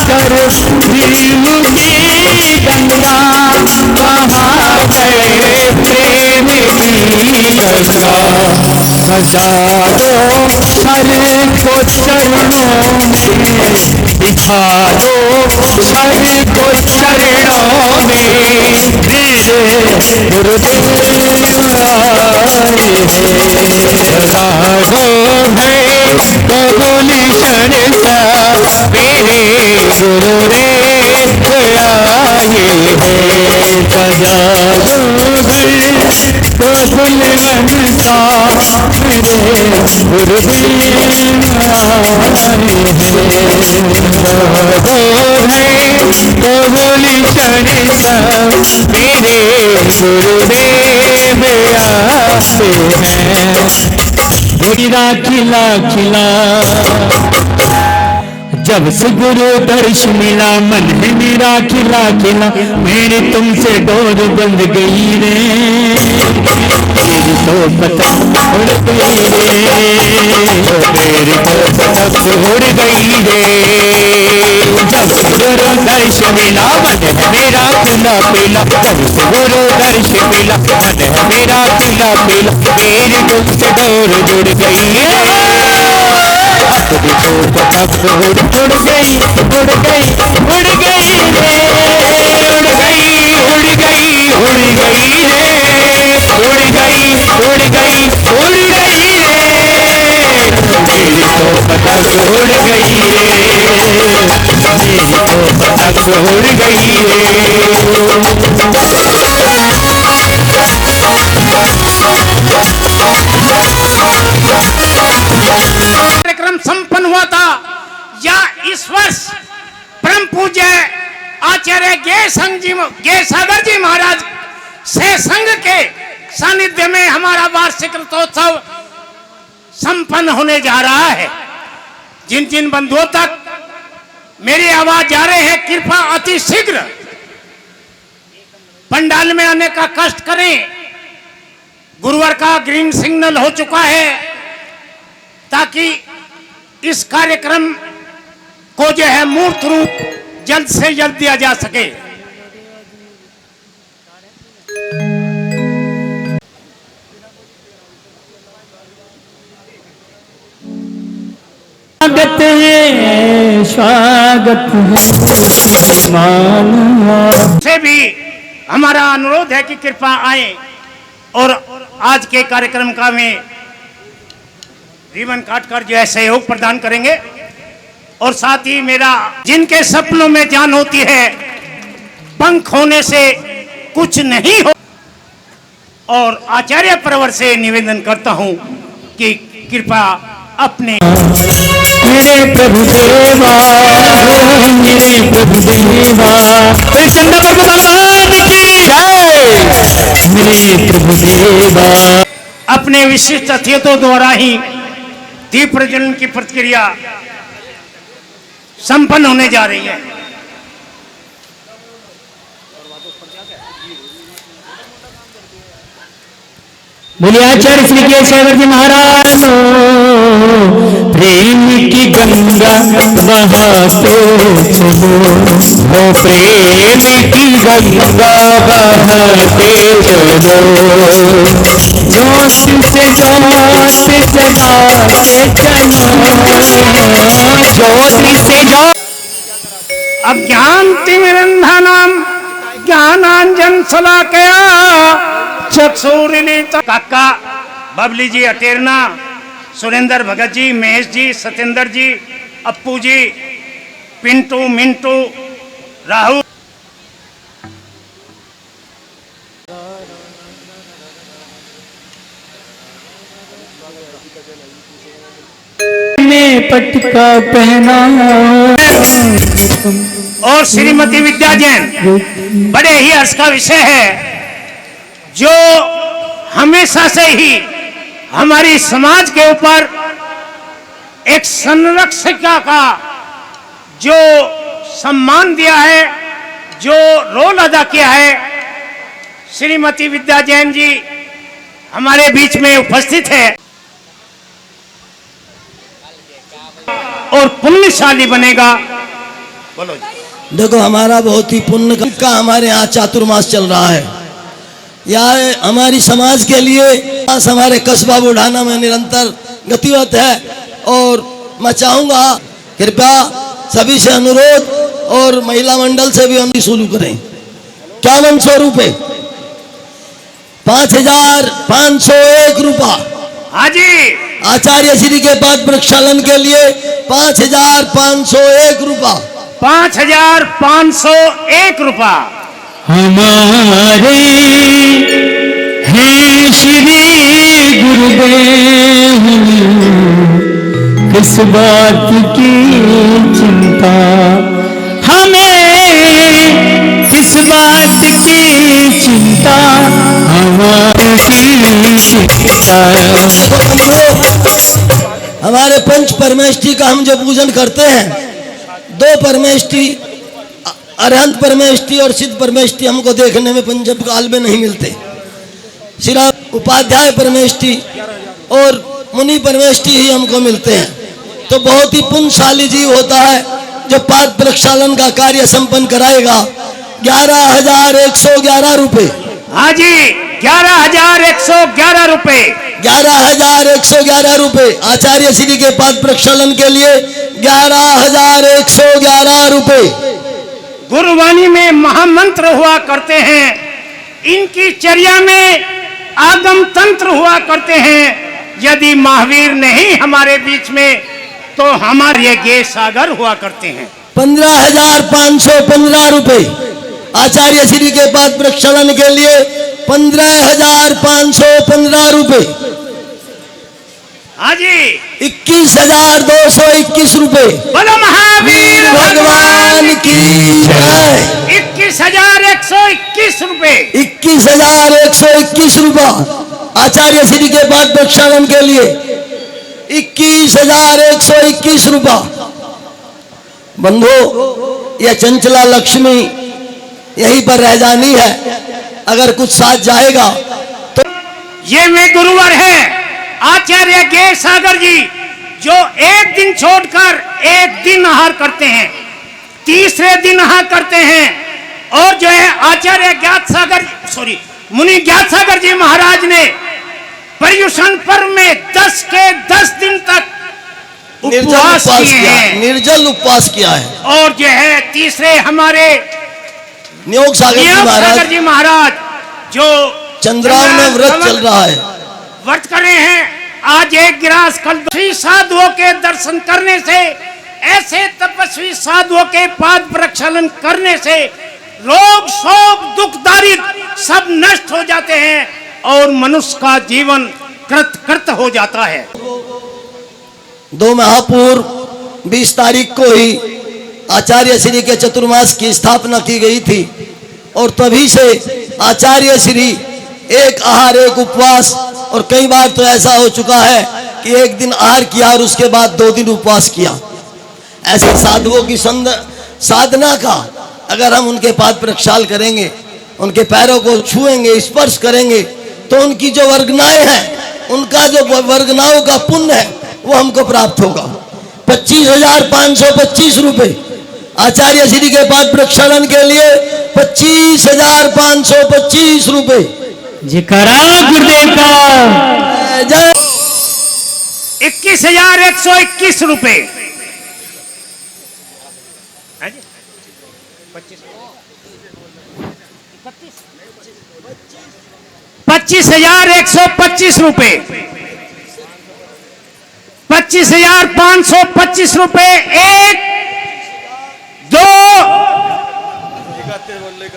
कर प्रेम की गंगा बहा गए, प्रेम की गंगा सजा दो हर को चरणों में, दिखा दो हर को चरणों में, मेरे गुरुदेव आए हैं। राघव है कबूली शरणता, मेरे गुरुदेव आए हैं। सजा दो कबूल बनता, मेरे गुरुदेव आए हैं। कबूली शरणता, मेरे गुरुदेव आते हैं। हीरा खिला खिला जब से गुरु दर्श मिला, मन है मेरा खिला खिला, मेरी तुमसे डोर बंध गई रे, मेरी तो पतंग उड़ गई रे, मेरी तो पतंग उड़ गई रे। जब से गुरु दर्श मिला, मन है मेरा खिला पीला, जब से गुरु दर्श मिला, मन है मेरा खिला पीला, मेरी तुमसे डोर जुड़ गई रे, तेरी तो पतंग उड़ गई, उड़ गई, उड़ गई रे, उड़ गई, उड़ गई, उड़ गई रे, उड़ गई, उड़ गई, उड़ गई रे, मेरी तो पतंग उड़ गई रे, मेरी तो पतंग उड़ गई रे। कार्यक्रम संपन्न हुआ था, या इस वर्ष परम पूज्य आचार्य गे सागर जी महाराज से संघ के सानिध्य में हमारा वार्षिक रथोत्सव संपन्न होने जा रहा है। जिन जिन बंधुओं तक मेरी आवाज जा रहे हैं, कृपा अति शीघ्र पंडाल में आने का कष्ट करें। गुरुवार का ग्रीन सिग्नल हो चुका है, ताकि इस कार्यक्रम को जो है मूर्त रूप जल्द से जल्द दिया जा सके। स्वागत है, स्वागत है। से भी हमारा अनुरोध है कि कृपया आए और आज के कार्यक्रम का में रिबन काटकर जो है सहयोग प्रदान करेंगे। और साथ ही मेरा, जिनके सपनों में जान होती है, पंख होने से कुछ नहीं हो, और आचार्य परवर से निवेदन करता हूं कि कृपया अपने मेरे प्रभु देवा, मेरे प्रभु देवा, चंदा प्रभु भगवान की जय। मेरे प्रभु देवा, अपने विशिष्ट अतिथियों द्वारा ही दीप प्रज्वलन की प्रक्रिया संपन्न होने जा रही है। बोलिए आचार्य श्री गे सागर जी महाराज, प्रेम की गंगा बहाते चलो, वो प्रेम की गंगा बहाते चलो, जोश से जोश जगाते चलो, जोश से जोश। अज्ञानतिमिरन्धनाम ज्ञानांजन शलाकया चक्षुरुन्मीलितं। काका बबली जी अटेरना, सुरेंद्र भगत जी, महेश जी, सत्येंद्र जी, अप्पू जी, पिंटू, मिंटू, राहुल, में पटका पहना और श्रीमती विद्या जैन। बड़े ही हर्ष का विषय है, जो हमेशा से ही हमारी समाज के ऊपर एक संरक्षिका का जो सम्मान दिया है, जो रोल अदा किया है, श्रीमती विद्या जैन जी हमारे बीच में उपस्थित है और पुण्यशाली बनेगा, बोलो जी। देखो हमारा बहुत ही पुण्य का हमारे यहाँ चातुर्मास चल रहा है। यह हमारी समाज के लिए हमारे कस्बा बुढ़ाना में निरंतर गतिवत है और मैं चाहूँगा कृपया सभी से अनुरोध और महिला मंडल से भी हम शुरू करें। 5100 रुपये, 5501 रुपया। हाँ जी। आचार्य श्री के पद प्रक्षालन के लिए 5501 रुपया। 5501 रुपया। हमारे हैं श्री गुरुदेव, किस बात की चिंता हमें, किस बात की चिंता हमारी चिंता। हमारे पंच परमेष्ठी का हम जो पूजन करते हैं, 2 परमेष्ठी अरहंत परमेष्ठी और सिद्ध परमेष्ठी हमको देखने में पंचम काल में नहीं मिलते। सिर्फ उपाध्याय परमेष्ठी और मुनि परमेष्ठी ही हमको मिलते हैं। तो बहुत ही पुण्यशाली जीव होता है जो पाद प्रक्षालन का कार्य संपन्न कराएगा। 11,111 रुपये। हाँ जी, 11,111 रुपये। 11,111 रुपये आचार्य श्री के पाद प्रक्षालन के लिए 11,111 रुपये। गुरुवाणी में महामंत्र हुआ करते हैं, इनकी चर्या में आगम तंत्र हुआ करते हैं। यदि महावीर नहीं हमारे बीच में तो हमारे ये गे सागर हुआ करते हैं। 15,515 रुपये आचार्य श्री के पाद प्रक्षालन के लिए 15,515 रुपये। हाँ जी। 21,221 रुपये। बोलो महावीर भगवान की जय। 21,121 रुपये। 21,121 रुपया आचार्य श्री के पाद प्रक्षालन के लिए 21,121 रुपया। बंधु, यह चंचला लक्ष्मी यहीं पर रह जानी है। अगर कुछ साथ जाएगा तो ये वे गुरुवर हैं आचार्य गे सागर जी, जो एक दिन छोड़कर एक दिन आहार करते हैं, तीसरे दिन आहार करते हैं। और जो है आचार्य मुनि ज्ञात सागर जी महाराज ने पर्युषण पर्व में 10 के 10 दिन तक उपवास किया है, निर्जल उपवास किया है। और जो है तीसरे हमारे नियोग सागर जी महाराज जो चंद्राव में व्रत चल रहा है, व्रत कर रहे हैं। आज एक गिरास कल तपस्वी साधुओं के दर्शन करने से, ऐसे तपस्वी साधुओं के पाद प्रक्षालन करने से रोग शोक दुख दारिद्र सब नष्ट हो जाते हैं और मनुष्य का जीवन कृत हो जाता है। 2 माह पूर्व 20 तारीख को ही आचार्य श्री के चतुर्मास की स्थापना की गई थी और तभी से आचार्य श्री एक आहार एक उपवास, और कई बार तो ऐसा हो चुका है कि एक दिन आहार किया और उसके बाद 2 दिन उपवास किया। ऐसे साधुओं की साधना का अगर हम उनके पाद प्रक्षाल करेंगे, उनके पैरों को छुएंगे, स्पर्श करेंगे, तो उनकी जो वर्गनाएं हैं, उनका जो वर्गनाओं का पुण्य है वो हमको प्राप्त होगा। 25,525 रुपये आचार्य श्री के पाद प्रक्षालन के लिए 25,525 रुपये। जिकरा गुरुदेव का जय। 21,121 रुपये। 25,125 रुपये। 25,525 रुपये। 1 2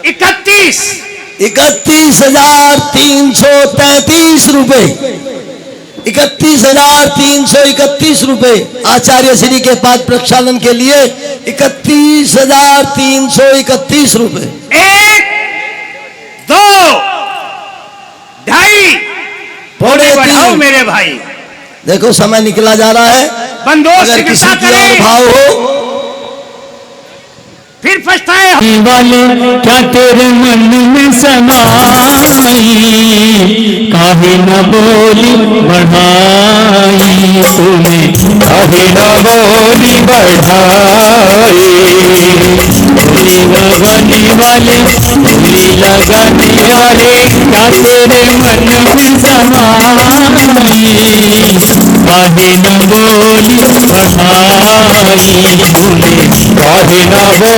31 31,333 रुपये। 31,331 रुपये आचार्य श्री के पाद प्रक्षालन के लिए 31,331 रुपये। 1 2 2.5 पौने बढ़ाओ 3। मेरे भाई। देखो समय निकला जा रहा है। बंदोबस्त अगर किसी कृपा की करें। और भाव हो फिर पछताए वाले क्या तेरे मन में समाई, काहे न बोली बढ़ाई तूने, काहे न बोली बढ़ाई। वाले बोली लगाने वाले क्या तेरे मन में समाई काहे न बोली बढ़ाई भूले काहे न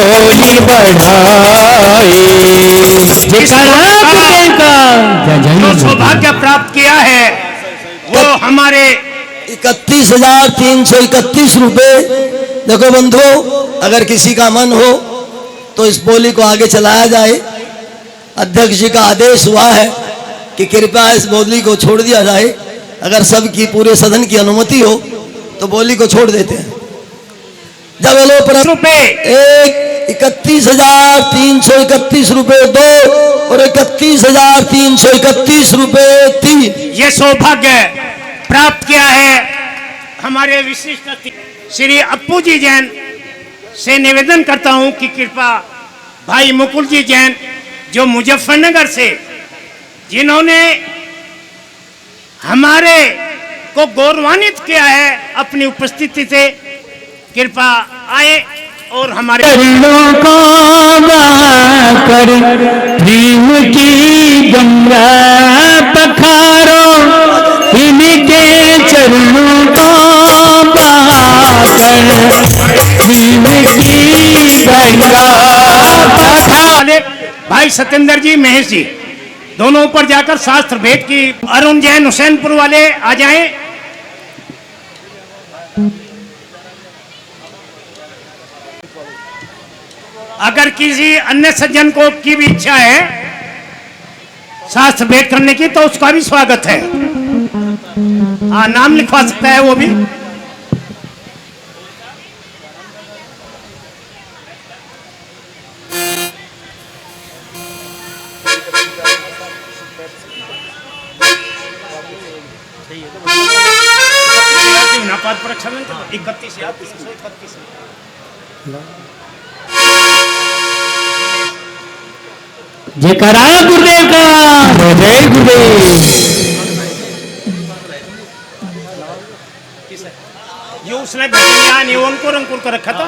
बोली बढ़ाई जो सौभाग्य प्राप्त किया है वो हमारे 31,331 रुपए। देखो बंधुओं, अगर किसी का मन हो तो इस बोली को आगे चलाया जाए। अध्यक्ष जी का आदेश हुआ है कि कृपया इस बोली को छोड़ दिया जाए। अगर सबकी पूरे सदन की अनुमति हो तो बोली को छोड़ देते हैं। जब ये लोग रुपए 31,331 रुपए 2 और 31,331 रुपए 3 ये सौभाग्य प्राप्त किया है हमारे विशिष्ट श्री अप्पू जी जैन से निवेदन करता हूं कि कृपा भाई मुकुल जी जैन जो मुजफ्फरनगर से, जिन्होंने हमारे को गौरवान्वित किया है अपनी उपस्थिति से, कृपा आए और हमारे चरणों को कर प्रेम की गंगा पखारो इनके चरणों को कर प्रेम की गंगा वाले भाई सत्येंद्र जी, महेश जी दोनों ऊपर जाकर शास्त्र भेद की। अरुण जैन हुसैनपुर वाले आ जाएं। अगर किसी अन्य सज्जन को की भी इच्छा है शास्त्र भेंट करने की तो उसका भी स्वागत है। हाँ, नाम लिखवा सकता है वो भी। परीक्षा में 31 या 31 जयकारा गुरुदेव का, जय गुरुदेव। ये उसने अंकुर अंकुर कर रखा था।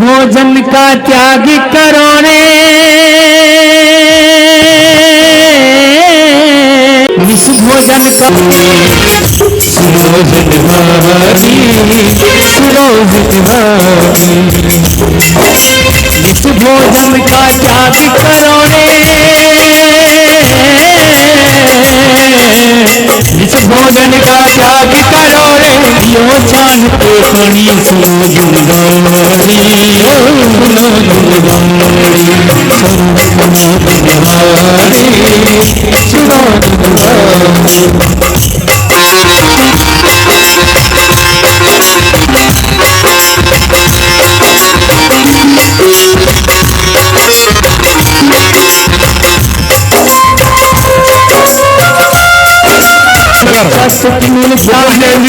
भोजन का त्याग करो रे निस भोजन का सुरोहित भारी सुरोहित भारी निस भोजन का त्याग करो रे निस भोजन का त्याग करो रे यो चांद पे पानी सुनो गुंगारी सुनो गुंगारी सुनो गुंगारी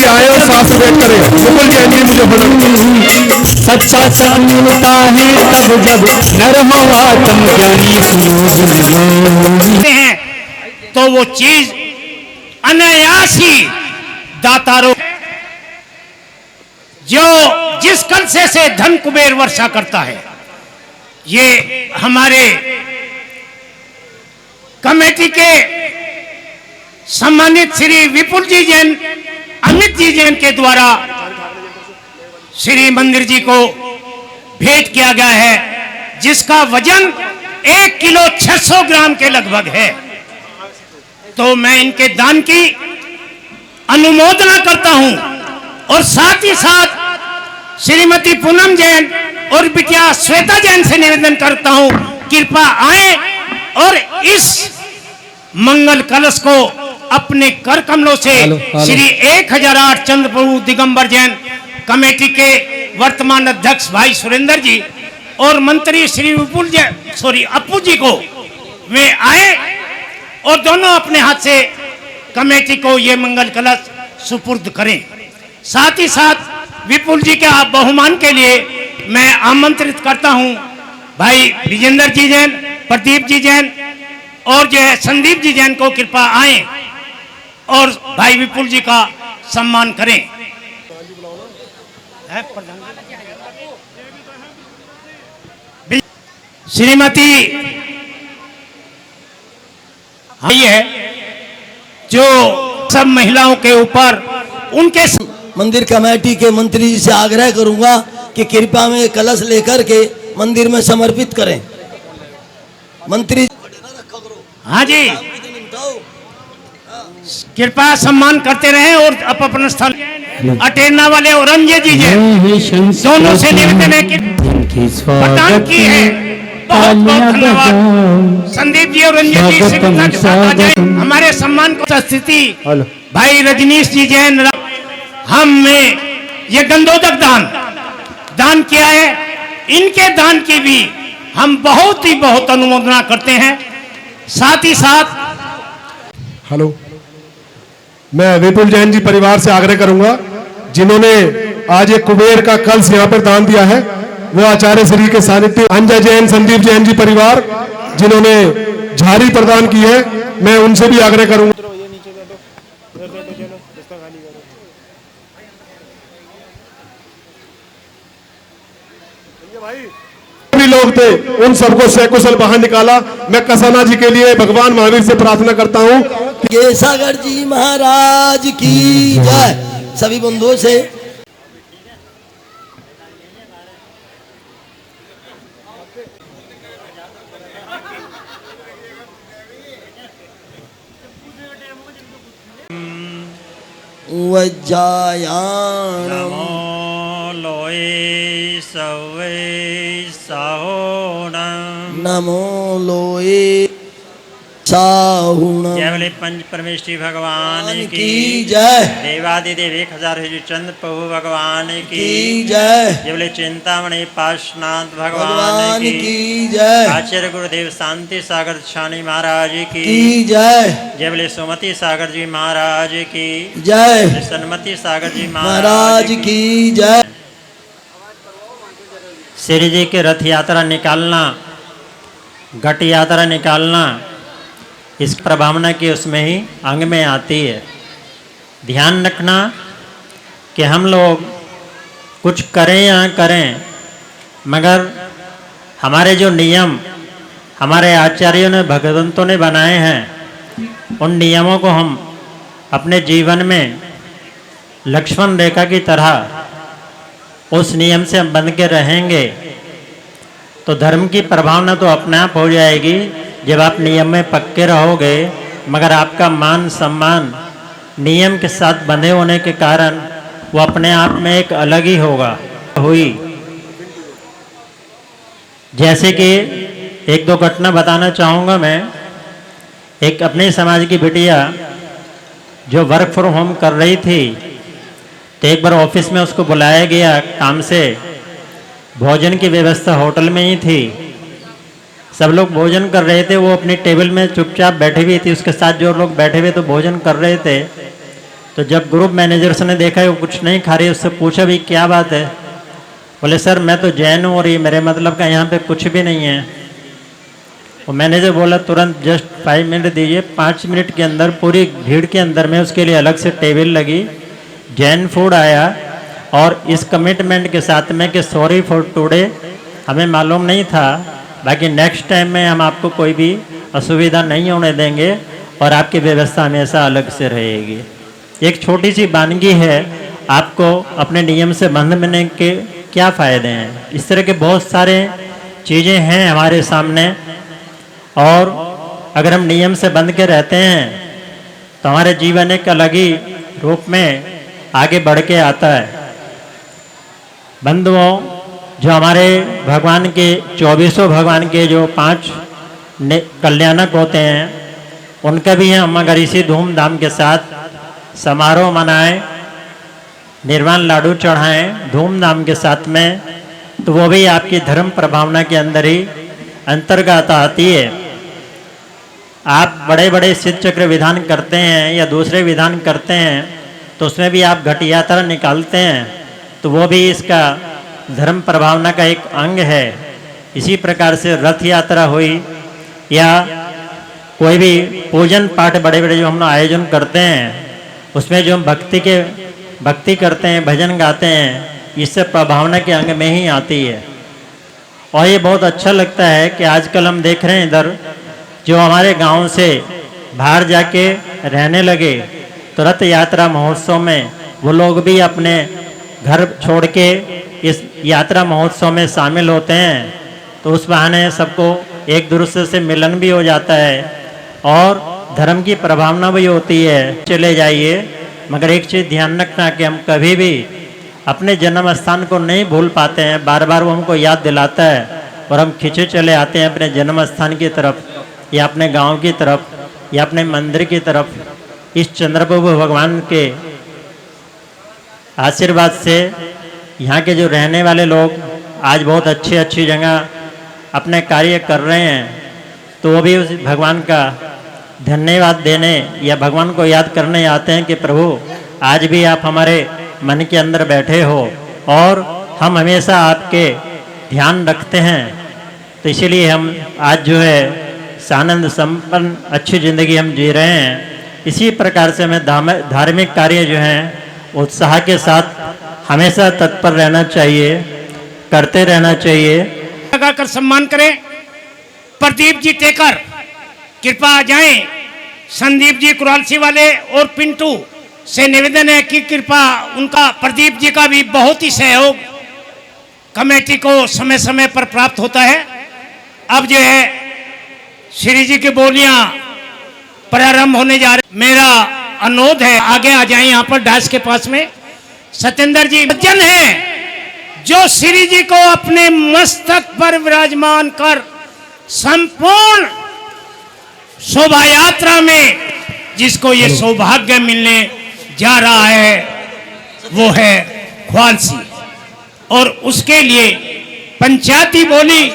आयो साफ वेट करे मुकुल जैन जी मुझे सच्चा चांद मिलता है तब जब नर हो आत्म ज्ञानी सुनो हैं तो वो चीज अनायास ही दातारों जो जिस कलसे से धन कुबेर वर्षा करता है। ये हमारे कमेटी के सम्मानित श्री विपुल जी जैन, अमित जी जैन के द्वारा श्री मंदिर जी को भेंट किया गया है, जिसका वजन 1 किलो 600 ग्राम के लगभग है। तो मैं इनके दान की अनुमोदना करता हूं और साथ ही साथ श्रीमती पूनम जैन और बिटिया श्वेता जैन से निवेदन करता हूं कृपा आए और इस मंगल कलश को अपने कर कमलों से श्री 1008 चंद्रप्रभु दिगंबर जैन कमेटी के वर्तमान अध्यक्ष भाई सुरेंद्र जी और मंत्री श्री विपुल अप्पू जी को वे आए और दोनों अपने हाथ से कमेटी को ये मंगल कलश सुपुर्द करें। साथ ही साथ विपुल जी के बहुमान के लिए मैं आमंत्रित करता हूं भाई विजेंद्र जी जैन, प्रदीप जी जैन और जो है संदीप जी जैन को कृपा आए और भाई विपुल जी का सम्मान करें। श्रीमती ये है जो सब महिलाओं के ऊपर उनके मंदिर कमेटी के मंत्री जी से आग्रह करूंगा कि कृपया में कलश लेकर के मंदिर में समर्पित करें। मंत्री हाँ जी, कृपया सम्मान करते रहें और अपना स्थल अटेरना वाले और रंजय जी दोनों से निवेदन है कि प्रदान की है। बहुत बहुत धन्यवाद संदीप जी और रंजय जी से आ जाए हमारे सम्मान को स्थिति। भाई रजनीश जी जैन हमने ये गंधोदक दान किया है, इनके दान की भी हम बहुत अनुमोदना करते हैं। साथ ही साथ हेलो, मैं विपुल जैन जी परिवार से आग्रह करूंगा, जिन्होंने आज एक कुबेर का कलश यहाँ पर दान दिया है, वो आचार्य श्री के सानिध्य अंजय जैन, संदीप जैन जी परिवार, जिन्होंने झारी प्रदान की है, मैं उनसे भी आग्रह करूंगा। भी लोग थे उन सबको सकुशल बाहर निकाला। मैं कसाना जी के लिए भगवान महावीर से प्रार्थना करता हूँ कि सागर जी महाराज की जय। सभी बंधुओं से वज्जायाणम लोए सवे साहोणम नमो लोए साहुणम। जय बोले पंच परमेश्वरी भगवान की जय। देवादिदेव 1000 चंद प्रभु भगवान की जय। जय बोले चिंतामणि पार्श्वनाथ भगवान भगवान की की जय। आचार्य गुरुदेव शांति सागर छानी महाराज की जय। जय बोले सुमति सागर जी महाराज की जय। सन्मति सागर जी महाराज की जय। श्री जी के रथ यात्रा निकालना, घट यात्रा निकालना, इस प्रभावना की उसमें ही अंग में आती है। ध्यान रखना कि हम लोग कुछ करें या करें, मगर हमारे जो नियम हमारे आचार्यों ने भगवंतों ने बनाए हैं, उन नियमों को हम अपने जीवन में लक्ष्मण रेखा की तरह उस नियम से हम बंध के रहेंगे तो धर्म की प्रभावना तो अपने आप हो जाएगी। जब आप नियम में पक्के रहोगे, मगर आपका मान सम्मान नियम के साथ बंधे होने के कारण वो अपने आप में एक अलग ही होगा। हुई जैसे कि एक दो घटना बताना चाहूँगा मैं। एक अपने समाज की बिटिया जो वर्क फ्रॉम होम कर रही थी, तो एक बार ऑफिस में उसको बुलाया गया काम से। भोजन की व्यवस्था होटल में ही थी, सब लोग भोजन कर रहे थे, वो अपनी टेबल में चुपचाप बैठे हुई थी, उसके साथ जो लोग बैठे हुए तो भोजन कर रहे थे। तो जब ग्रुप मैनेजर्स ने देखा वो कुछ नहीं खा रही, उससे पूछा भी क्या बात है। बोले सर मैं तो जैन हूँ और ये मेरे मतलब का यहाँ पे कुछ भी नहीं है। वो मैनेजर बोला तुरंत जस्ट 5 मिनट दीजिए। 5 मिनट के अंदर पूरी भीड़ के अंदर में उसके लिए अलग से टेबल लगी, जैन फूड आया और इस कमिटमेंट के साथ में कि सॉरी फॉर टुडे, हमें मालूम नहीं था, बाकी नेक्स्ट टाइम में हम आपको कोई भी असुविधा नहीं होने देंगे और आपकी व्यवस्था हमेशा अलग से रहेगी। एक छोटी सी वानगी है, आपको अपने नियम से बंधने के क्या फ़ायदे हैं। इस तरह के बहुत सारे चीज़ें हैं हमारे सामने, और अगर हम नियम से बंध के रहते हैं तो हमारे जीवन एक अलग ही रूप में आगे बढ़ के आता है। बंधुओं, जो हमारे भगवान के 24 भगवान के जो 5 कल्याणक होते हैं, उनका भी हम अगर इसी धूमधाम के साथ समारोह मनाएं, निर्वाण लाडू चढ़ाएं धूमधाम के साथ में, तो वो भी आपकी धर्म प्रभावना के अंदर ही अंतर्गत आती है। आप बड़े बड़े सिद्ध चक्र विधान करते हैं या दूसरे विधान करते हैं, तो उसमें भी आप घट यात्रा निकालते हैं, तो वो भी इसका धर्म प्रभावना का एक अंग है। इसी प्रकार से रथ यात्रा हुई या कोई भी पूजन पाठ बड़े बड़े जो हम लोग आयोजन करते हैं, उसमें जो हम भक्ति के भक्ति करते हैं, भजन गाते हैं, इससे प्रभावना के अंग में ही आती है। और ये बहुत अच्छा लगता है कि आजकल हम देख रहे हैं इधर जो हमारे गांव से बाहर जाके रहने लगे, तो रथ यात्रा महोत्सव में वो लोग भी अपने घर छोड़ के इस यात्रा महोत्सव में शामिल होते हैं। तो उस बहाने सबको एक दूसरे से मिलन भी हो जाता है और धर्म की प्रभावना भी होती है। चले जाइए, मगर एक चीज़ ध्यान रखना कि हम कभी भी अपने जन्म स्थान को नहीं भूल पाते हैं। बार बार वो हमको याद दिलाता है और हम खींचे चले आते हैं अपने जन्म स्थान की तरफ, या अपने गांव की तरफ, या अपने मंदिर की तरफ। इस चंद्रप्रभु भगवान के आशीर्वाद से यहाँ के जो रहने वाले लोग आज बहुत अच्छी अच्छी जगह अपने कार्य कर रहे हैं, तो वो भी उस भगवान का धन्यवाद देने या भगवान को याद करने आते हैं कि प्रभु आज भी आप हमारे मन के अंदर बैठे हो और हम हमेशा आपके ध्यान रखते हैं। तो इसीलिए हम आज जो है आनंद संपन्न अच्छी ज़िंदगी हम जी रहे हैं। इसी प्रकार से हमें धार्मिक कार्य जो हैं उत्साह के साथ हमेशा तत्पर रहना चाहिए, करते रहना चाहिए। लगाकर सम्मान करें। प्रदीप जी टेकर कृपा आ जाएं। संदीप जी कुरालसी वाले और पिंटू से निवेदन है कि कृपा उनका प्रदीप जी का भी बहुत ही सहयोग कमेटी को समय समय पर प्राप्त होता है। अब जो है श्री जी की बोलियां प्रारंभ होने जा रहे। मेरा अनुरोध है आगे आ जाएं यहाँ पर डास के पास में। सत्येंद्र जी भजन है जो श्री जी को अपने मस्तक पर विराजमान कर संपूर्ण शोभा यात्रा में जिसको ये सौभाग्य मिलने जा रहा है वो है ख्वालसी, और उसके लिए पंचायती बोली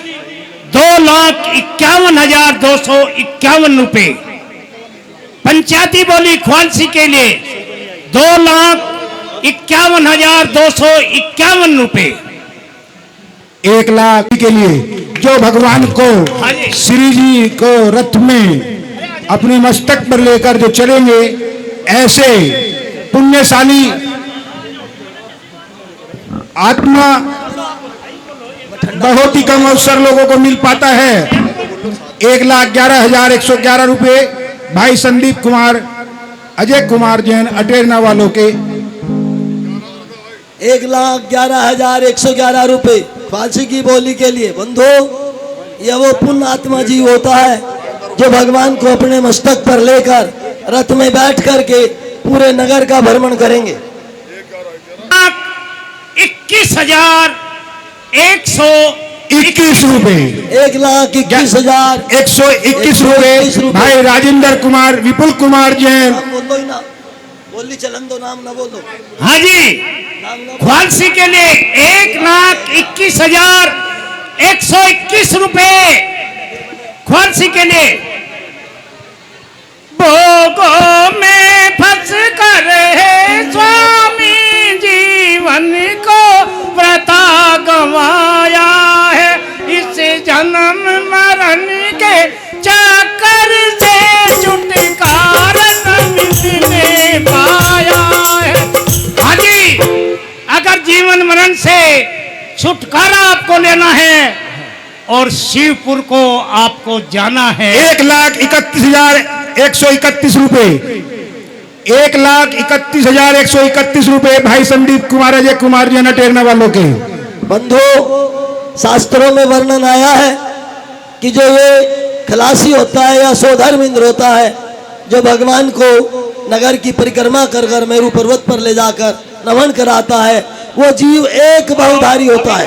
2,51,251 रुपए। पंचायती बोली ख्वालसी के लिए 2,51,251 रुपए। 1 लाख के लिए जो भगवान को श्री जी को रथ में अपने मस्तक पर लेकर जो चलेंगे, ऐसे पुण्यशाली आत्मा बहुत ही कम अवसर लोगों को मिल पाता है। 1,11,111 रुपए भाई संदीप कुमार, अजय कुमार जैन अटेरना वालों के। 1,11,111 रुपए फांसी की बोली के लिए। बंधु, यह वो पुण्य आत्मा जीव होता है जो भगवान को अपने मस्तक पर लेकर रथ में बैठ करके पूरे नगर का भ्रमण करेंगे। 21,121 रुपए। 1,21,121 रुपए भाई राजेंद्र कुमार, विपुल कुमार जैन। बोलो ही ना, बोली चलन दो, नाम ना बोलो। हाँ जी, ख्वालसी के लिए 1,21,121 रुपए ख्वालसी के लिए। भोगों में फंस कर है स्वामी जीवन को व्रता गंवाया है, इस जन्म मरण के चक्कर से छुटकारा मिलने पाया है। हाँ जी, अगर जीवन मरण से छुटकारा आपको लेना है और शिवपुर को आपको जाना है। 1,31,131 रुपए। 1,31,131 रुपए भाई संदीप कुमार, अजय कुमार जैन अटेरना वालों के। बंधु, शास्त्रों में वर्णन आया है कि जो ये खलासी होता है या सोधर्म इंद्र होता है, जो भगवान को नगर की परिक्रमा कर कर मेरू पर्वत पर ले जाकर नमन कराता है, वो जीव एक भवधारी होता है।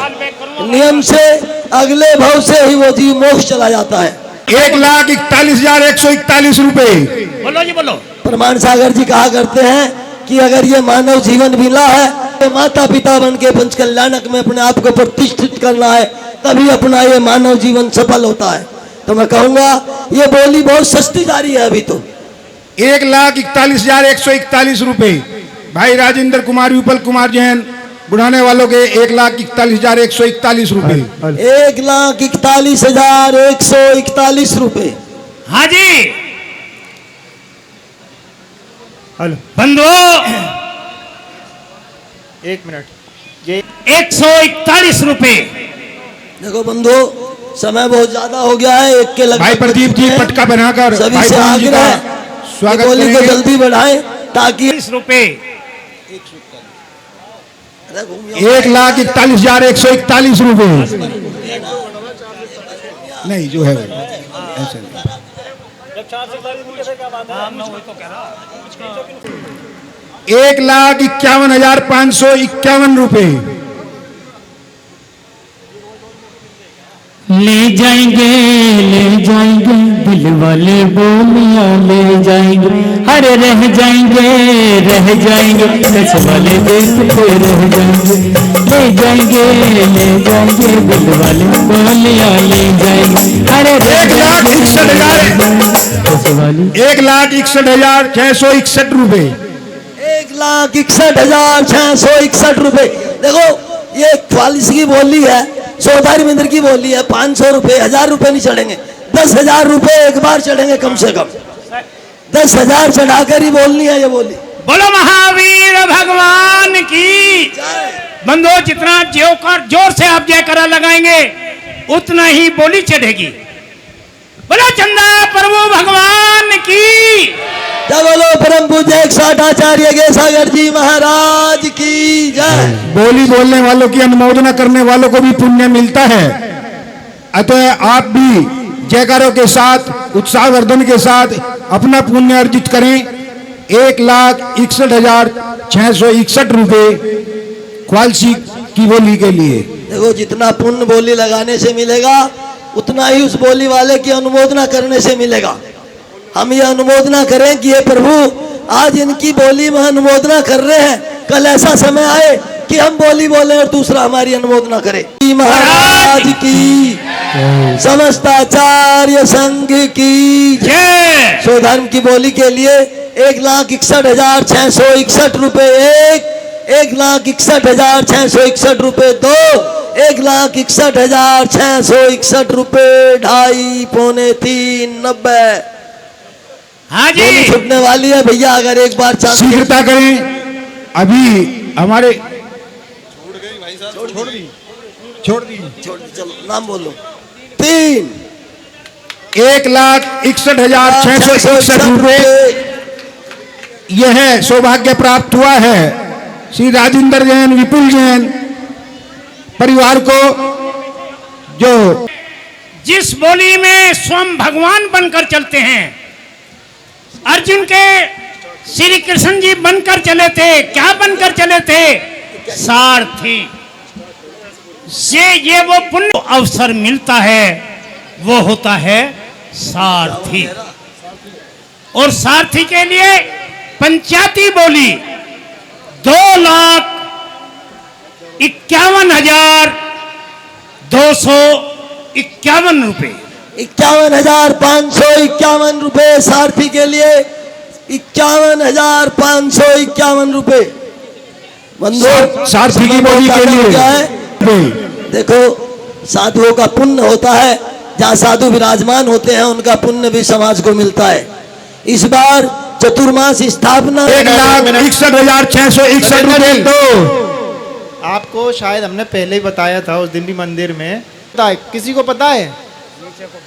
नियम से अगले भव से ही वो जीव मोक्ष चला जाता है। 1,41,141 रुपए। बोलो जी बोलो। प्रमाण सागर जी कहा करते हैं कि अगर ये मानव जीवन मिला है तो माता पिता बन के पंच कल्याणक में अपने आप को प्रतिष्ठित करना है, तभी अपना ये मानव जीवन सफल होता है। तो मैं कहूंगा ये बोली बहुत सस्ती जारी है अभी तो। 1,41,141 रुपए भाई राजेंद्र कुमार, विपुल कुमार जैन बुढ़ाने वालों के। 1,41,141 रुपए। 1,41,141 रुपए। हाँ जी बंधुओं, एक मिनट, ये 141 रुपए। देखो बंधु, समय बहुत ज्यादा हो गया है, एक के लगभग भाई प्रदीप जी पटका बनाकर सभी भाई से बहन जी आग्रह का है कि स्वागत बोली को करेंगे। जल्दी बढ़ाएं ताकि 40 रुपए। 1,41,141 रुपए। नहीं जो है ऐसा नहीं। 1,51,551 रुपए। ले जाएंगे दिल वाले बोलियां ले जाएंगे, अरे रह जाएंगे दस वाले देखते रह जाएंगे। ले जाएंगे दिल वाले बोलियां ले जाएंगे, अरे 1,61,661 रुपए। 1,61,661 रुपए। देखो ये 44 की बोली है, चौधारी मंदिर की बोली है। 500 रुपए, 1000 रुपए नहीं चढ़ेंगे, 10,000 रुपए एक बार चढ़ेंगे कम से कम। 10,000 चढ़ाकर ही बोलनी है ये बोली। बोलो महावीर भगवान की। बंधु, जितना जोर से आप जयकारा लगाएंगे उतना ही बोली चढ़ेगी। बोलो चंदा प्रभु भगवान की। जय बोलो परम पूज्य 160 आचार्य के सागर जी महाराज की जय। बोली बोलने वालों की अनुमोदना करने वालों को भी पुण्य मिलता है। अतः आप भी जयकारों के साथ, उत्साहवर्धन के साथ अपना पुण्य अर्जित करें। 1,61,661 रुपए क्वालसी की बोली के लिए। देखो जितना पुण्य बोली लगाने से मिलेगा उतना ही उस बोली वाले की अनुमोदना करने से मिलेगा। हम ये अनुमोदना करें कि ये प्रभु आज इनकी बोली में अनुमोदना कर रहे हैं, कल ऐसा समय आए कि हम बोली बोले और दूसरा हमारी अनुमोदना करे। महाराज की, समस्त आचार्य संघ की जय। स्वधर्म की बोली के लिए 1,61,661 रुपए एक, 1,61,661 रुपए दो, 1,61,661 रुपए ढाई, पौने 3, 90। हाँ जी, बोली छुटने वाली है भैया, अगर एक बार चांस शीघ्रता करें। अभी हमारे छोड़ दी। चलो नाम बोलो। 3, 1,61,661 रुपए यह है सौभाग्य प्राप्त हुआ है श्री राजेंद्र जैन, विपुल जैन परिवार को, जो जिस बोली में स्वयं भगवान बनकर चलते हैं। अर्जुन के श्री कृष्ण जी बनकर चले थे। क्या बनकर चले थे? सारथी। से ये वो पुण्य अवसर मिलता है, वो होता है सारथी। और सारथी के लिए पंचायती बोली 2,51,251 रुपए। 51,551 रुपए सारथी के लिए, 51,551 रुपए। बंधु, सारथी की बोली के लिए क्या है? देखो साधुओं का पुण्य होता है, जहाँ साधु विराजमान होते हैं उनका पुण्य भी समाज को मिलता है। इस बार चतुर्मास स्थापना 1,61,661 रुपए दो। आपको शायद हमने पहले ही बताया था उस दिन भी मंदिर में। पता है किसी को? पता है नीचे को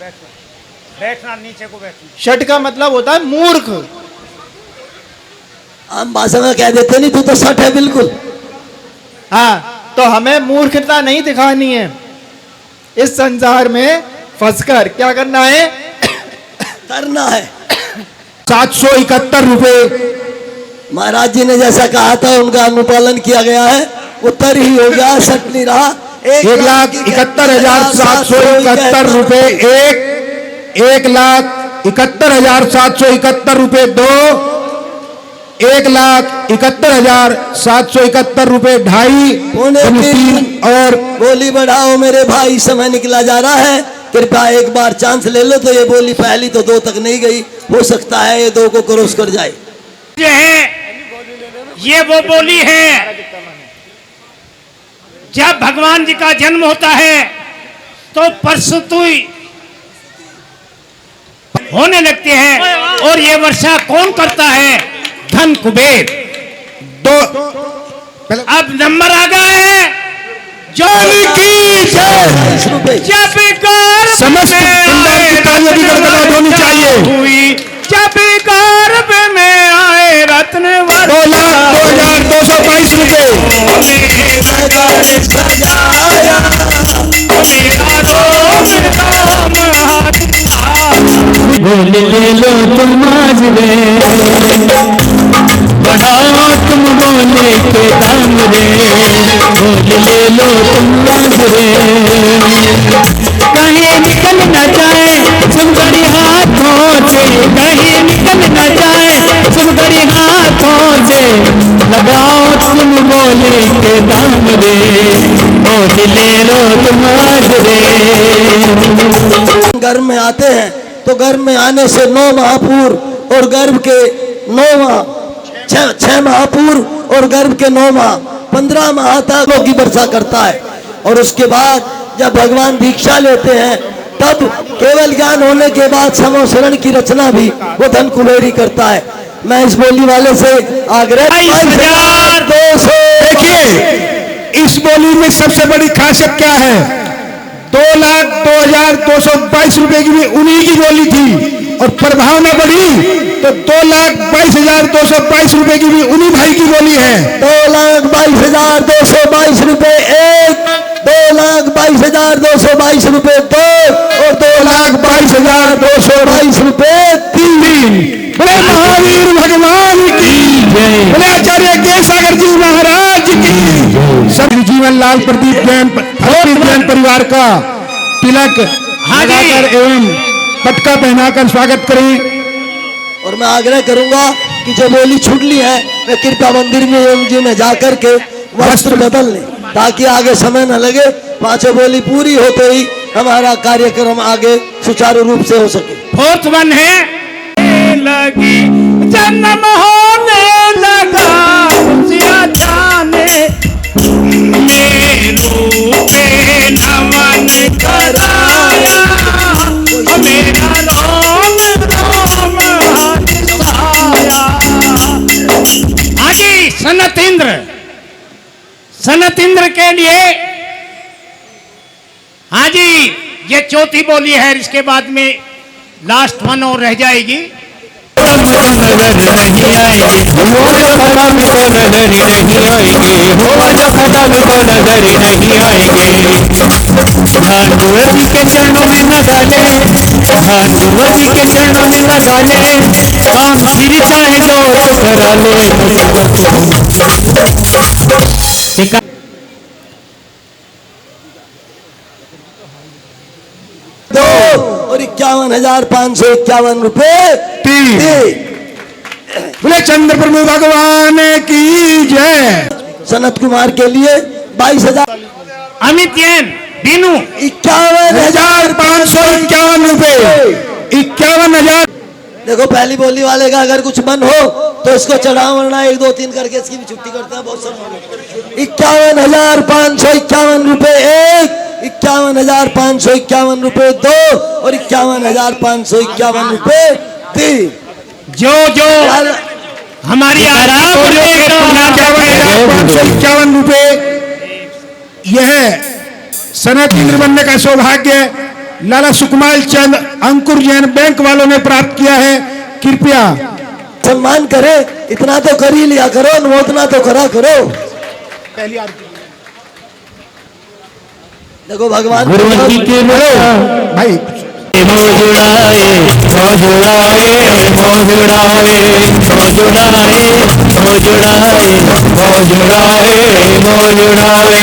बैठना, नीचे को बैठना। शट का मतलब होता है मूर्ख। आम भाषा में कह देते नहीं, तू तो सट है बिल्कुल। हाँ, तो हमें मूर्खता नहीं दिखानी है। इस संसार में फंसकर क्या करना है? करना है। 771 रुपए महाराज जी ने जैसा कहा था उनका अनुपालन किया गया है, उत्तर ही हो गया, सट नहीं रहा। 1,71,771 रुपए एक, 1,71,771 रुपए दो, 1,71,771 रुपए ढाई, पौने 3 और बोली बढ़ाओ मेरे भाई, समय निकला जा रहा है। कृपया एक बार चांस ले लो। तो ये बोली पहली तो 2 तक नहीं गई, हो सकता है ये 2 को क्रॉस कर जाए। जो है ये वो बोली है जब भगवान जी का जन्म होता है तो प्रसूति होने लगते हैं। और ये वर्षा कौन करता है? धन कुबेर। अब नंबर आ गया है जो की जय। 22 रुपए। जब गर्भ समस्त में पंडाल की तालियां भी गड़गड़ाहट होनी चाहिए। हुई जब गर्भ में आए रत्न 2,02,222 रुपए। बोल ले लो तुम आज रे, बढ़ाओ तुम बोले के दाम रे, बोल ले लो तुम आज रे, कहीं निकल न जाए सुंदरी हाथों से, कहीं निकल न जाए सुंदरी हाथों से, लगाओ तुम बोले के दाम रे, बोल ले लो तुम आज रे। गर्भ में आते हैं तो गर्भ में आने से 9 माह पूर्व और गर्भ के 9 माह 6 माह पूर्व और गर्भ के 9 माह 15 माह तक लोग की वर्षा करता है। और उसके बाद जब भगवान दीक्षा लेते हैं तब केवल ज्ञान होने के बाद समोशरण की रचना भी वो धन कुबेरी करता है। मैं इस बोली वाले से आग्रह 22,200। देखिए इस बोली में सबसे बड़ी खासियत क्या है, 2,02,222 रुपए की भी उन्हीं की बोली थी और प्रभावना बढ़ी तो 2,22,222 रुपए की भी उन्हीं भाई की बोली है। 2,22,222 रुपए एक, 2,22,222 रुपए दो और 2,22,222 रुपए तीन। बोले महावीर भगवान की जय, बोले आचार्य केसागर जी महाराज की। सभी जीवन लाल प्रदीप जैन जैन परिवार का तिलक लगाकर एवं पटका पहनाकर स्वागत करें। और मैं आग्रह करूंगा कि जो बोली छूट ली है वे कृपा मंदिर में एवं जी में जाकर के वस्त्र बदल लें ताकि आगे समय न लगे। 5 बोली पूरी होते ही हमारा कार्यक्रम आगे सुचारू रूप से हो सके। 4th वन है लगी जन्म होने लगा खुशियाँ जाने रूपे नमन कराया मेरा रोम रोम हर्षाया। आगे सनत इंद्र के लिए हाँ जी ये चौथी बोली है। इसके बाद में लास्ट वन और रह जाएगी। नजर नहीं आएगी वो जो कदम को नजर नहीं आएगी, वो जो कदम को नजर नहीं आएगी। भानुवती के चरणों में न डाले, भानुवती के चरणों में न डाले, हम सिर चाहे जो करा ले। और 51,551 रुपए बोले चंद्र प्रभु भगवान की जय। सनत कुमार के लिए 22,000। अमित जैन बीनू 51,551 रुपए। 51,000। देखो पहली बोली वाले का अगर कुछ मन हो तो इसको चढ़ाओ, वरना 1 2 3 करके इसकी भी छुट्टी करते हैं। बहुत सब 51,551 रुपए एक, 51,551 रुपए दो और 51,551 रुपए तीन। जो जो हमारी आराम 51,551 रुपए यह सनत इंद्र बनने का सौभाग्य लाला सुकुमार चंद अंकुर जैन बैंक वालों ने प्राप्त किया है। कृपया सम्मान करे, इतना तो कर ही लिया करो, अनुमोदना तो करा करो। देखो भगवान गुरुजी के भाई मोजुड़ाए मोजुड़ाए मोजुड़ाए मोजुड़ाए मोजुड़ाए मोजुड़ाए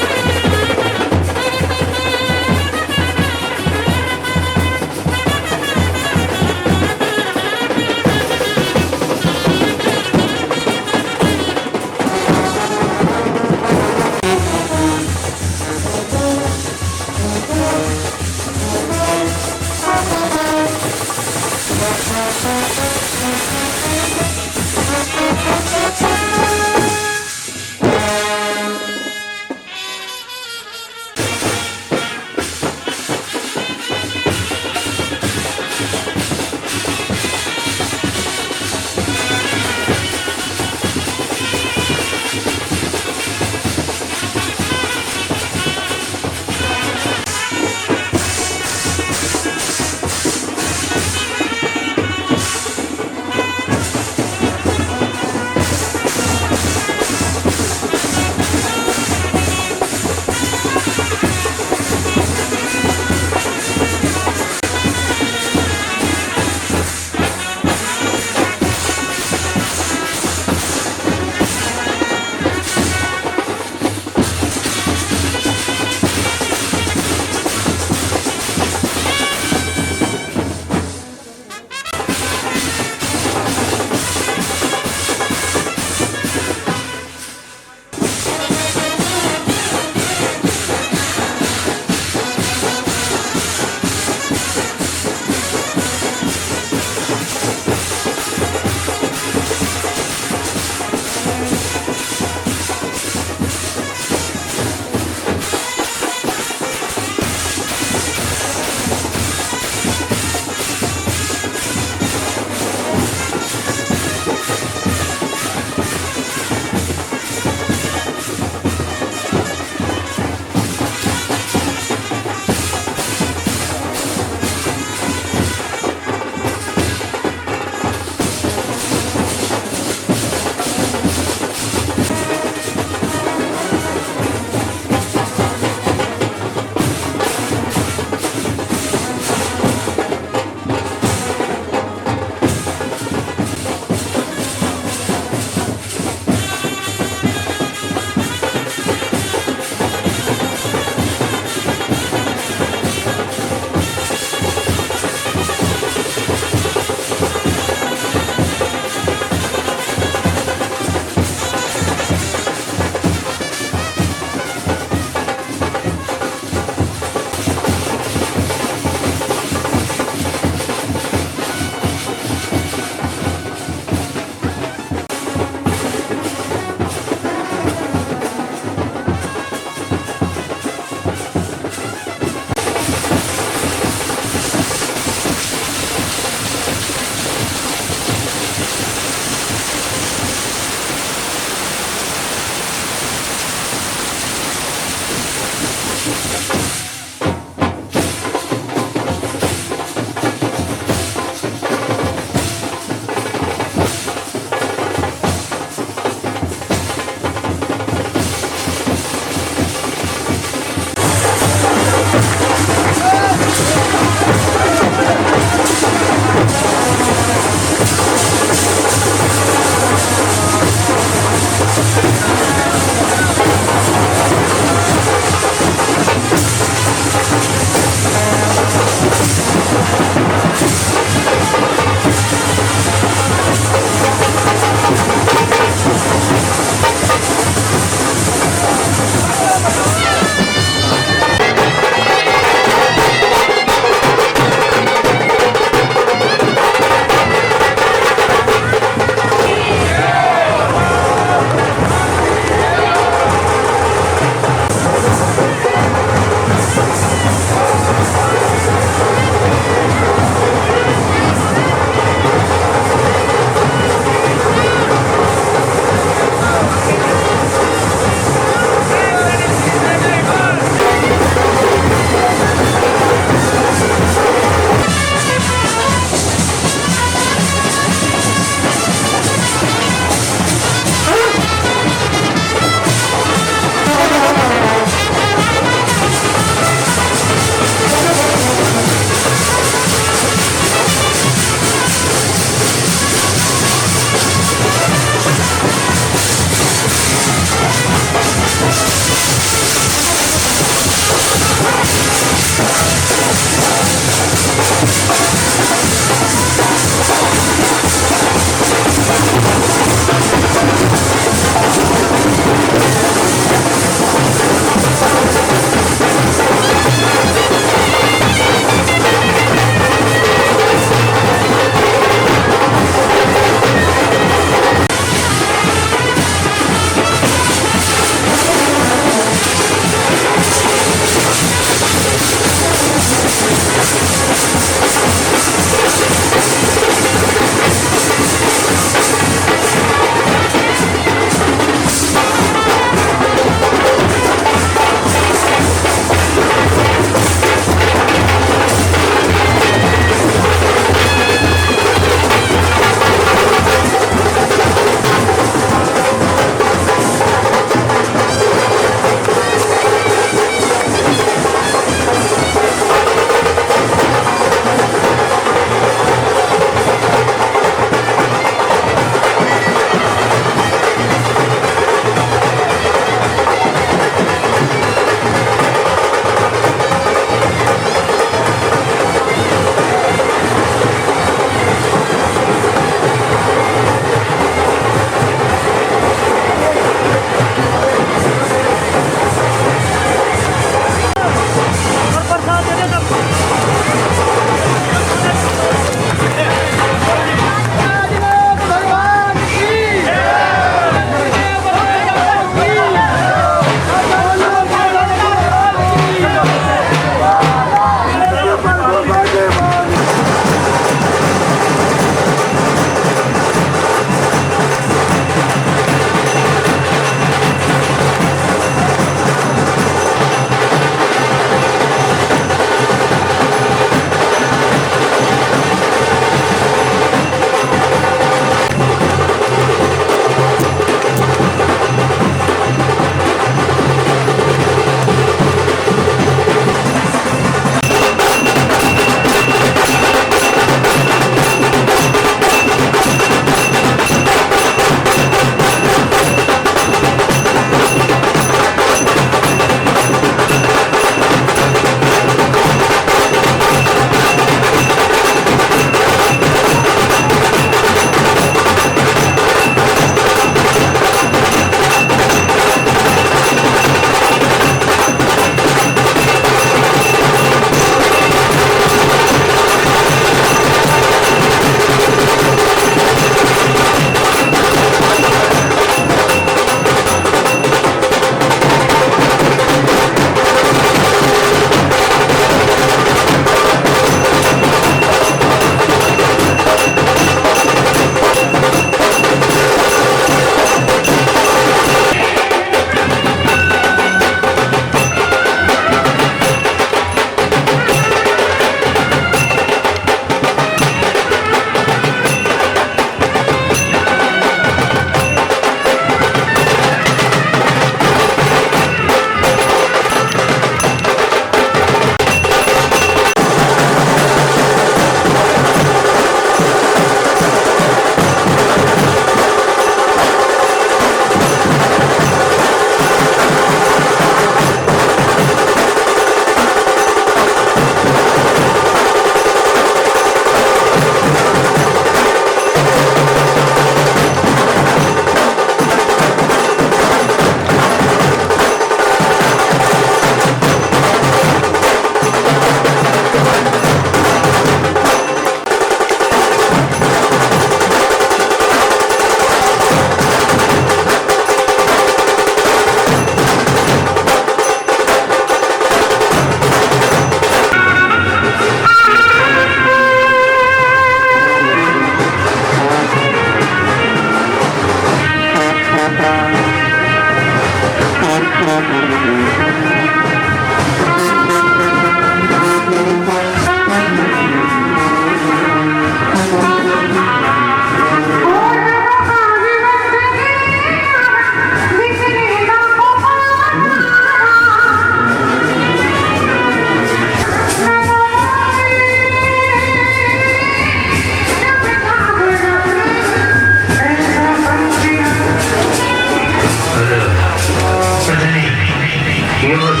He was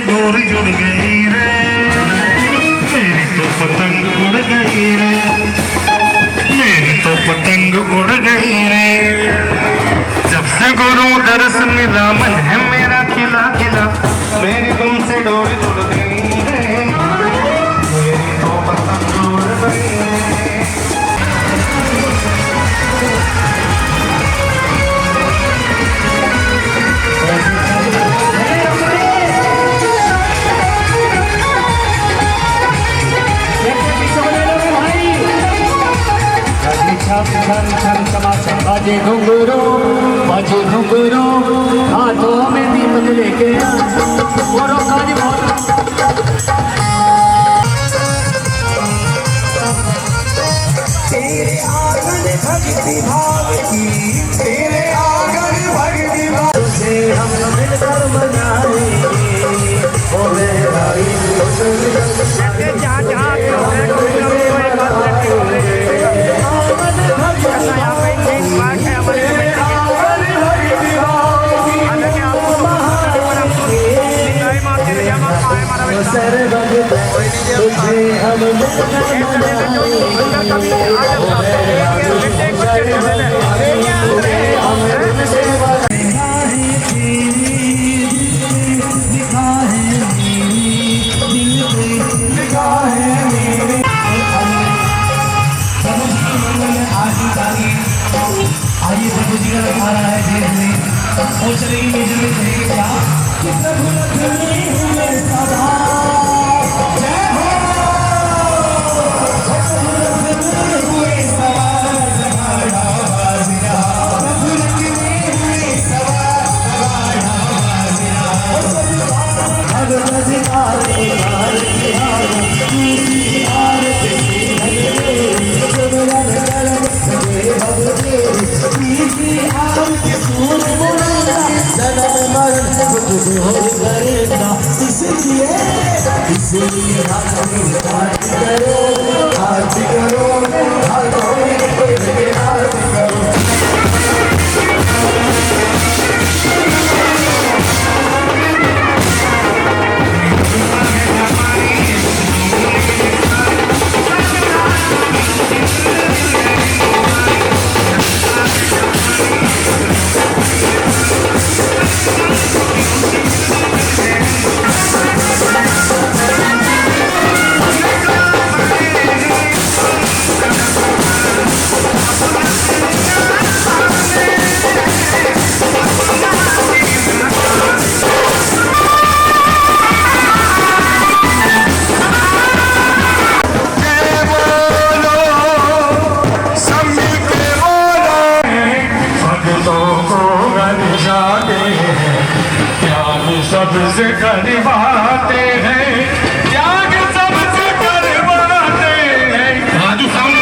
डोर जुड़ गई रे, मेरी तो पतंग उड़ गई रे, मेरी तो पतंग उड़ गई रे। जब से गुरु दर्श मिला मन है मेरा खिला खिला, मेरी तुमसे डोर जुड़ गई रे, मेरी तो पतंग उड़ गई रे। बाजे घुंघरू हाथों में दीपक लेके और काज बहुत तेरे आंगन भक्ति भाव की, तेरे आंगन भक्ति भाव से हम मिलकर मनाएंगे ओ मेरा आइए प्रभु जी का रखा रहा है देश में और चलेगी मेजर में चलेगी क्या कि प्रभु लक्ष्मी हुए सदा जय हो, प्रभु लक्ष्मी हुए सवार सवारा बाजिया, प्रभु लक्ष्मी हुए सवार सवारा बाजिया, भगवत सितारे हार सितारे दूसरी आरती जबरन करम सके भगवे जन्म मरण कुछ हो करेगा, इसलिए आरती करो, आरती करो, आरती करो। सबसे करवाते हैं त्याग, सबसे करवाते हैं। राजू साउंड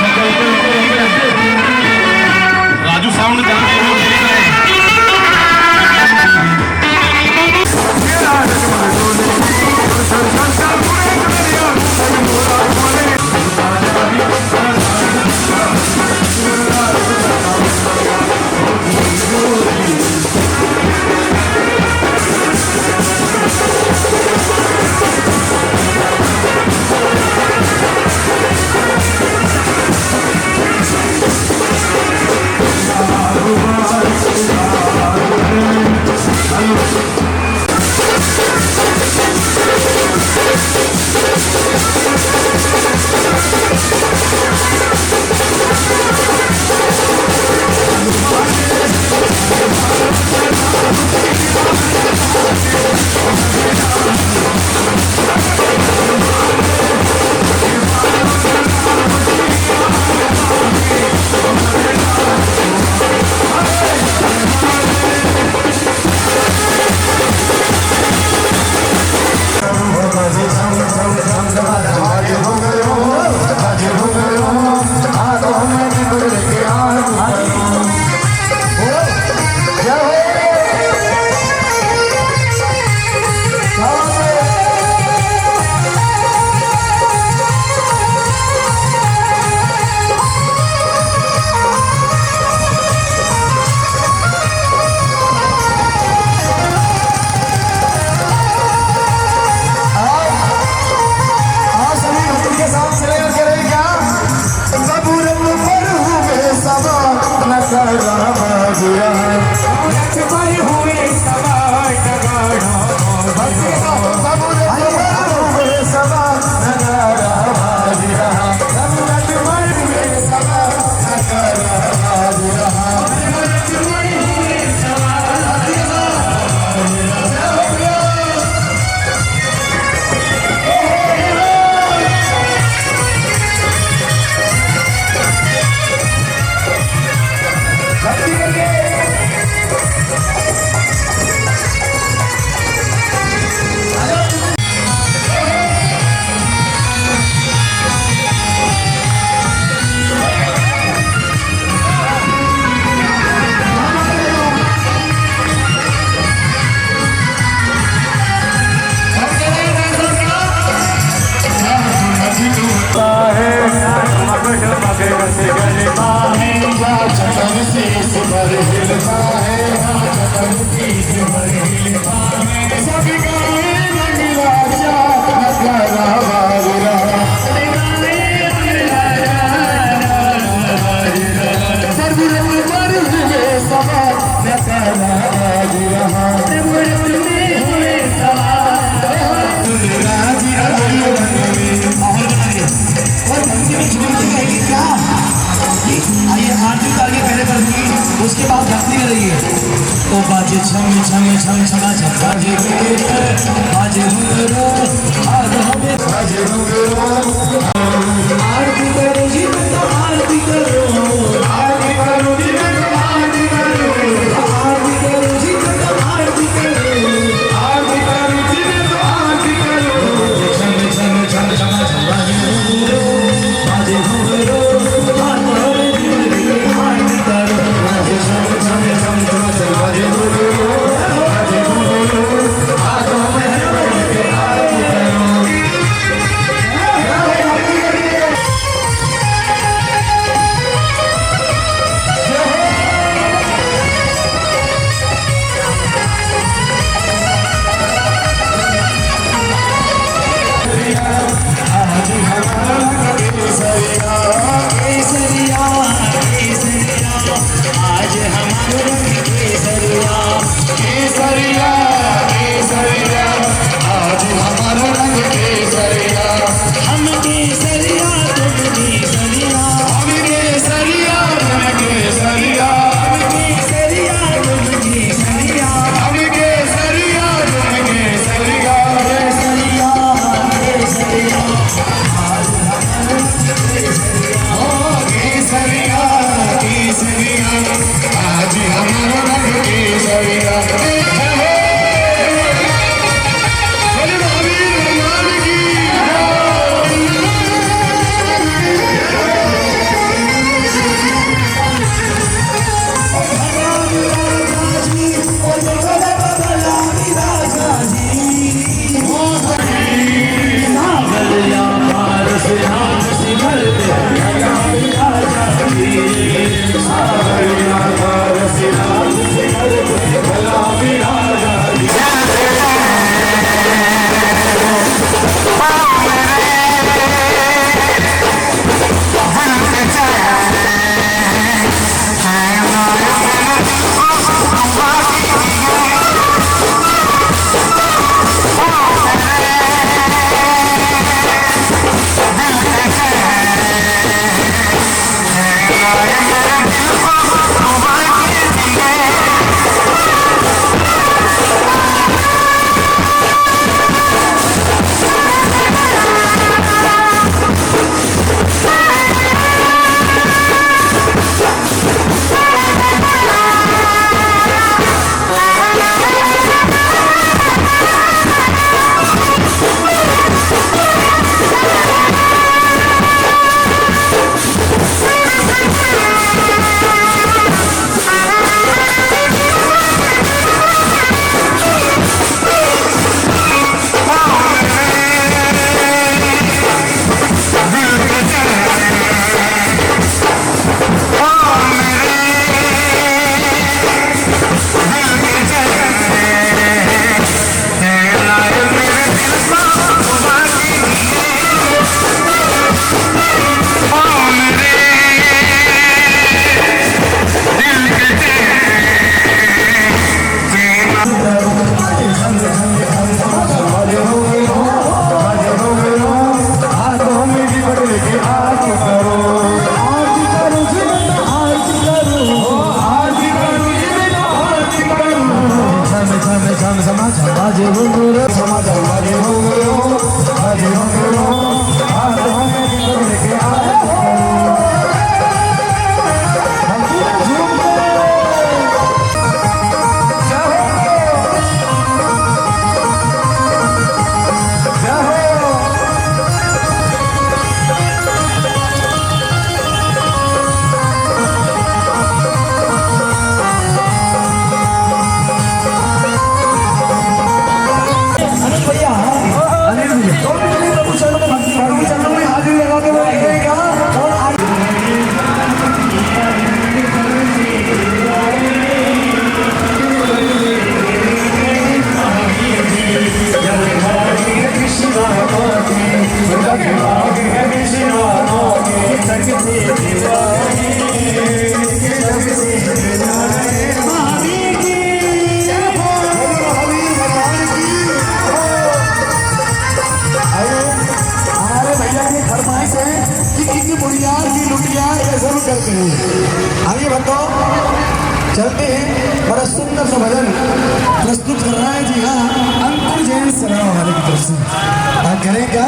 करें क्या?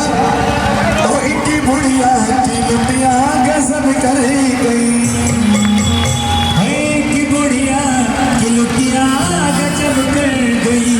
तो इनकी बुढ़िया की लुटिया गजब कर गई, की बुढ़िया की लुटिया गजब कर गई।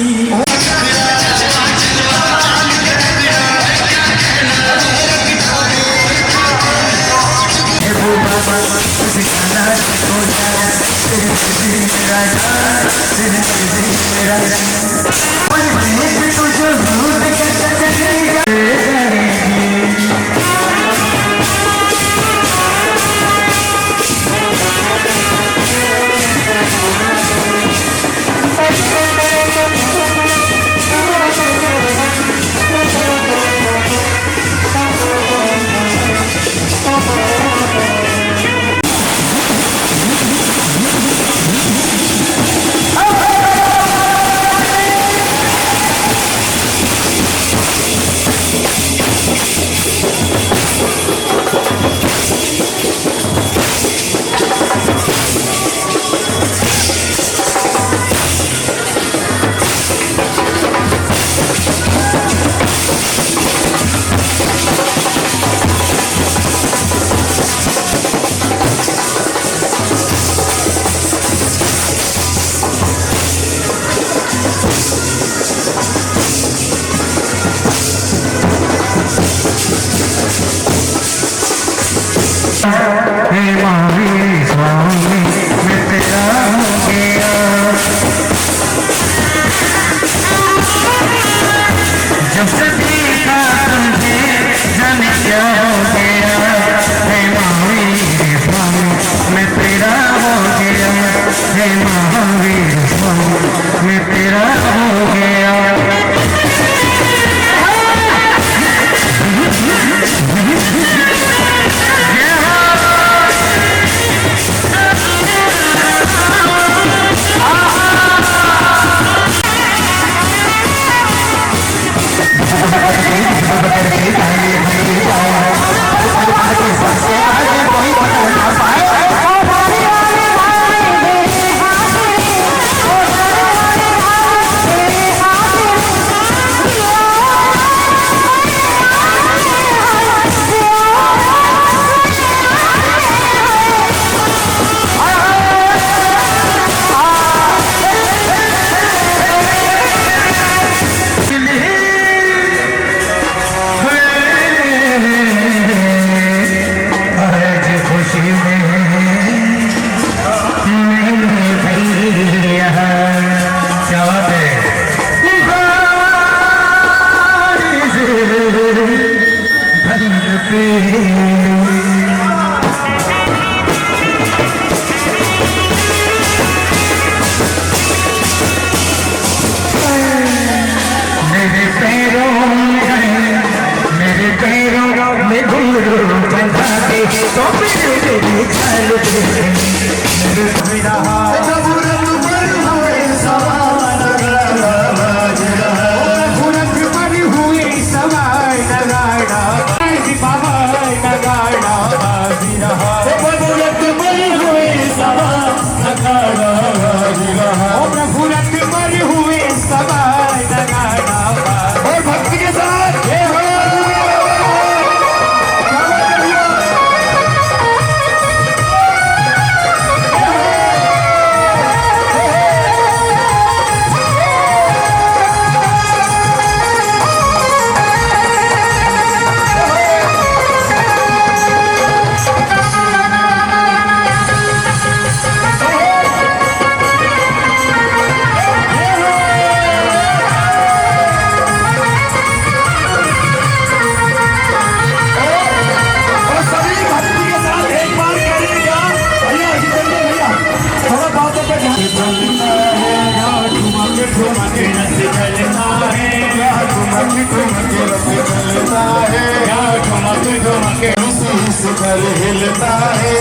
हिलता है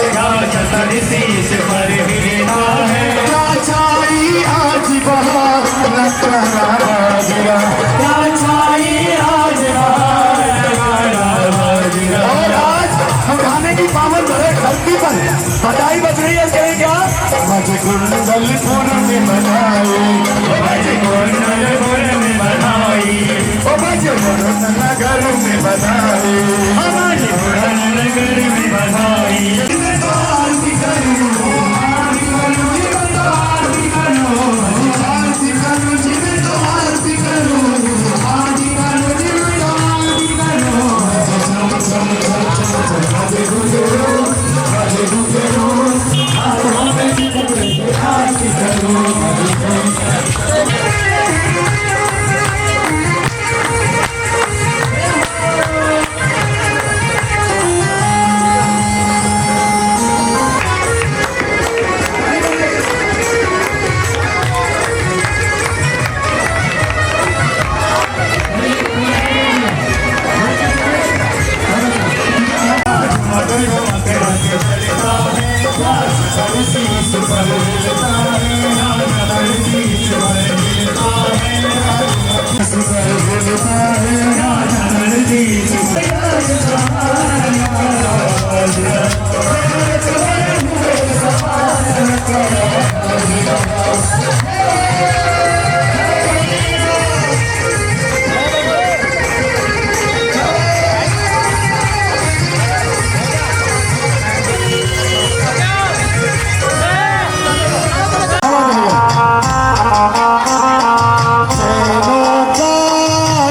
आज बहार और आज हम खाने की पावन धरती पर बधाई बज रही है। कहें क्या भज कुंडलपुर में बनाए, भज कुंडलपुर में बनाई, भज नगर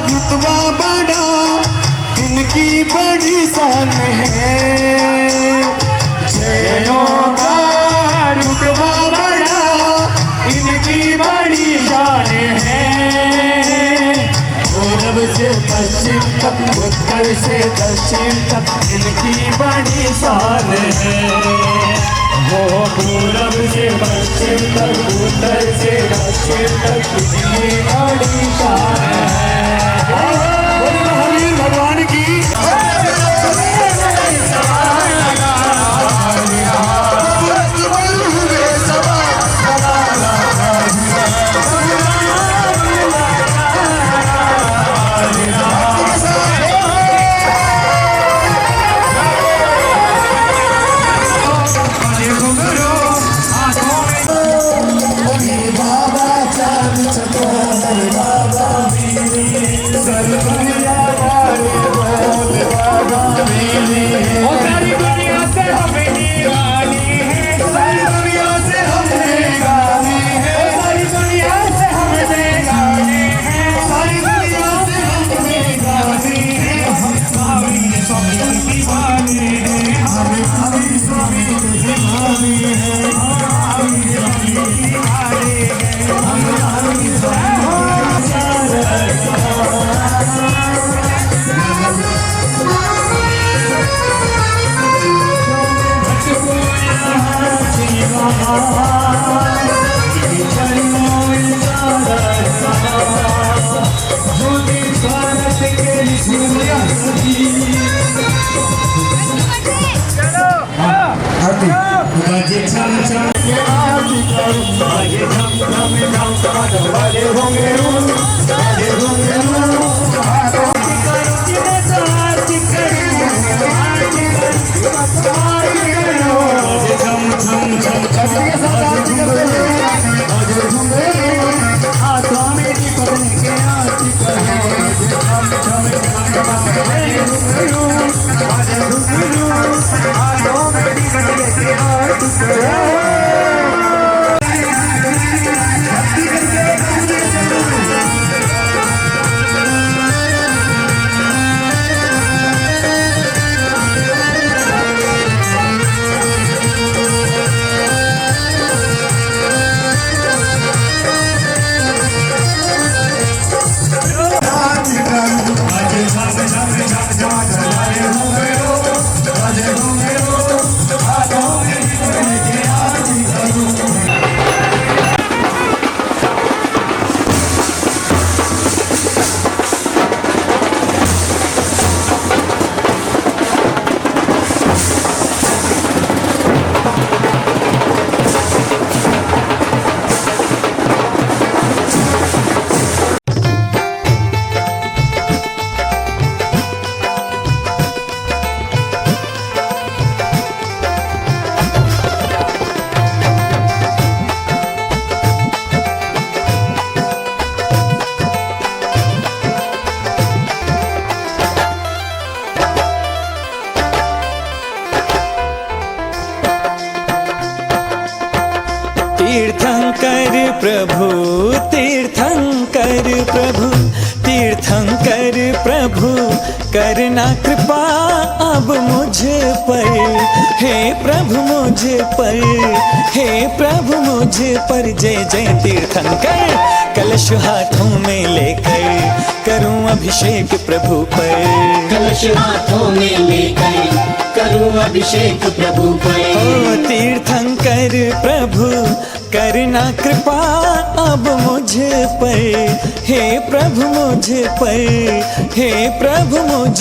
रुतबा बड़ा इनकी बड़ी शान है, जैनों का रुतबा बड़ा इनकी बड़ी शान है। पूरब से पश्चिम तक, उत्तर से दक्षिण तक इनकी बड़ी शान है। वो पूरब से पश्चिम तक, उत्तर से दक्षिण तक इनकी बड़ी शान है। भगवान की तीर्थंकर प्रभु, तीर्थंकर प्रभु, तीर्थंकर प्रभु, करना कृपा अब मुझ पर। हे प्रभु मुझ पर, हे प्रभु मुझ पर। जय जय तीर्थंकर, कलश हाथों में लेकर करूं अभिषेक प्रभु पर। कलश हाथों में लेकर करूं अभिषेक प्रभु पर। ओ तीर्थंकर प्रभु, करना कृपा अब मुझ पर। हे प्रभु मुझ पर, हे प्रभु मुझ